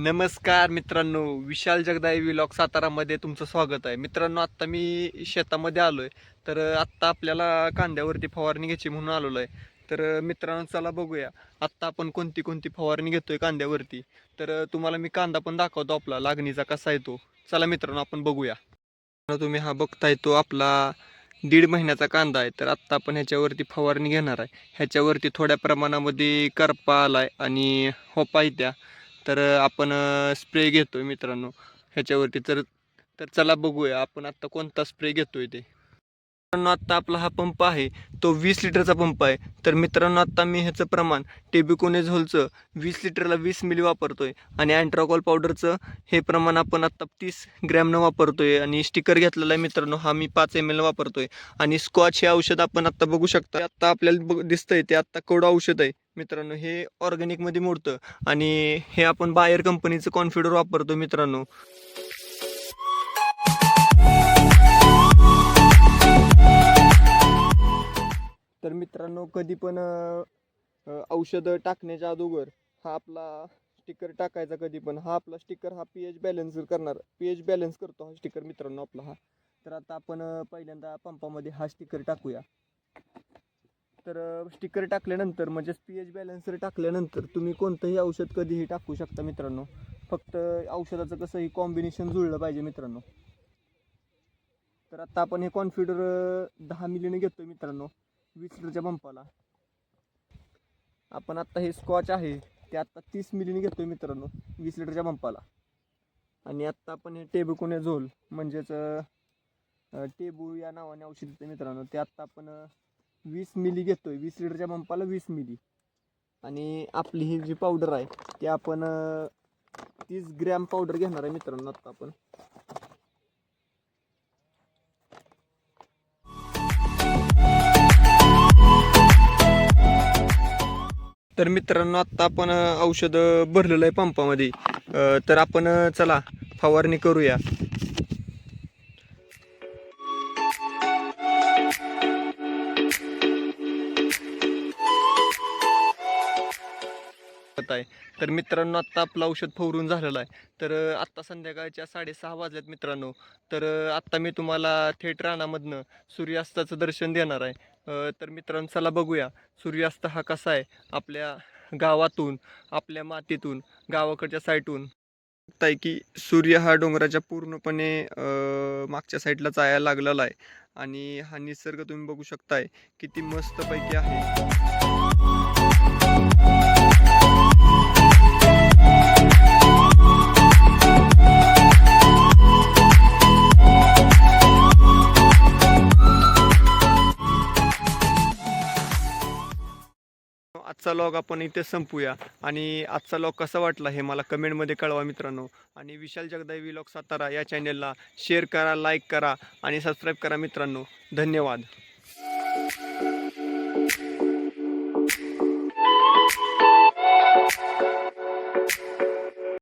नमस्कार मित्रांनो, विशाल जगदाळे व्लॉग सातारामध्ये तुमचं स्वागत आहे. मित्रांनो, आत्ता मी शेतामध्ये आलो आहे. तर आत्ता आपल्याला कांद्यावरती फवारणी घ्यायची म्हणून आलेलो आहे. तर मित्रांनो, चला बघूया आत्ता आपण कोणती कोणती फवारणी घेतोय कांद्यावरती. तर तुम्हाला मी कांदा पण दाखवतो आपला लागणीचा कसा आहे तो. चला मित्रांनो, आपण बघूया. तुम्ही हा बघताय तो आपला 1.5 महिन्याचा कांदा आहे. तर आत्ता आपण ह्याच्यावरती फवारणी घेणार आहे. ह्याच्यावरती थोड्या प्रमाणामध्ये करपा आलाय आणि होपा त्या. तर आपण स्प्रे घेतोय मित्रांनो ह्याच्यावरती. तर तर चला बघूया आपण आत्ता कोणता स्प्रे घेतोय ते. मित्रांनो, आत्ता आपला हा पंप आहे तो 20 लिटरचा पंप आहे. तर मित्रांनो, आत्ता मी ह्याचं प्रमाण टेबिकोनेझोलचं 20 लिटरला 20 मिली वापरतोय आणि अँट्राकॉल पावडरचं हे प्रमाण आपण आत्ता 30 ग्रॅमनं वापरतोय. आणि स्टिकर घेतलेला आहे मित्रांनो, हा मी 5 ml वापरतोय. आणि स्कॉच हे औषध आपण आत्ता बघू शकता. आत्ता आपल्याला दिसतंय ते आत्ता कडू औषध आहे मित्रांनो. हे ऑर्गॅनिकमध्ये मोडतं आणि हे आपण बायर कंपनीचं कॉन्फिडर वापरतो मित्रांनो. तर मित्रांनो, कधी पण औषधं टाकण्याच्या अगोदर हा आपला स्टिकर टाकायचा. कधी पण हा आपला स्टिकर हा पीएच बॅलन्स करतो हा स्टिकर मित्रांनो आपला हा. तर आता आपण पहिल्यांदा पंपामध्ये हा स्टिकर टाकूया. तर स्टिकर टाकल्यानंतर म्हणजे पीएच बॅलन्सर टाकल्यानंतर तुम्ही कोणतंही औषध कधीही टाकू शकता मित्रांनो. फक्त औषधाचं कसंही कॉम्बिनेशन जुळलं पाहिजे मित्रांनो. तर आता आपण हे कॉन्फिडर 10 मिलीने घेतोय मित्रांनो 20 लिटरच्या पंपाला. आपण आत्ता हे स्कॉच आहे ते आत्ता 30 मिलीने घेतोय मित्रांनो 20 लिटरच्या पंपाला. आणि आत्ता आपण हे टेबुकोनेझोल म्हणजेच टेबू या नावाने औषध येते मित्रांनो, ते आत्ता आपण 20 मिली घेतोय 20 लिटरच्या पंपाला 20 मिली. आणि आपली ही जी पावडर आहे ती आपण 30 ग्रॅम पावडर घेणार आहे मित्रांनो आत्ता आपण. तर मित्रांनो, आत्ता आपण औषध भरलेलं आहे पंपामध्ये. तर आपण चला फवारणी करूया. आहे तर मित्रांनो, आत्ता आपलं औषध फवारून झालेलं आहे. तर आत्ता संध्याकाळच्या 6:30 वाजल्यात मित्रांनो. तर आत्ता मी तुम्हाला थेट रानामधनं सूर्यास्ताचं दर्शन देणार आहे. तर मित्रांनो, चला बघूया सूर्यास्त हा कसा आहे आपल्या गावातून, आपल्या मातीतून, गावाकडच्या साईडून. बघताय की सूर्य हा डोंगराच्या पूर्णपणे मागच्या साईडला जायला लागलेला आहे. आणि हा निसर्ग तुम्ही बघू शकताय किती मस्तपैकी आहे. आजचा लॉग आपण इथे संपूया. आणि आजचा लॉग कसा वाटला हे मला कमेंटमध्ये कळवा मित्रांनो. आणि विशाल जगदाळे व्लॉग सातारा या चॅनलला शेअर करा, लाईक करा आणि सबस्क्राईब करा मित्रांनो. धन्यवाद.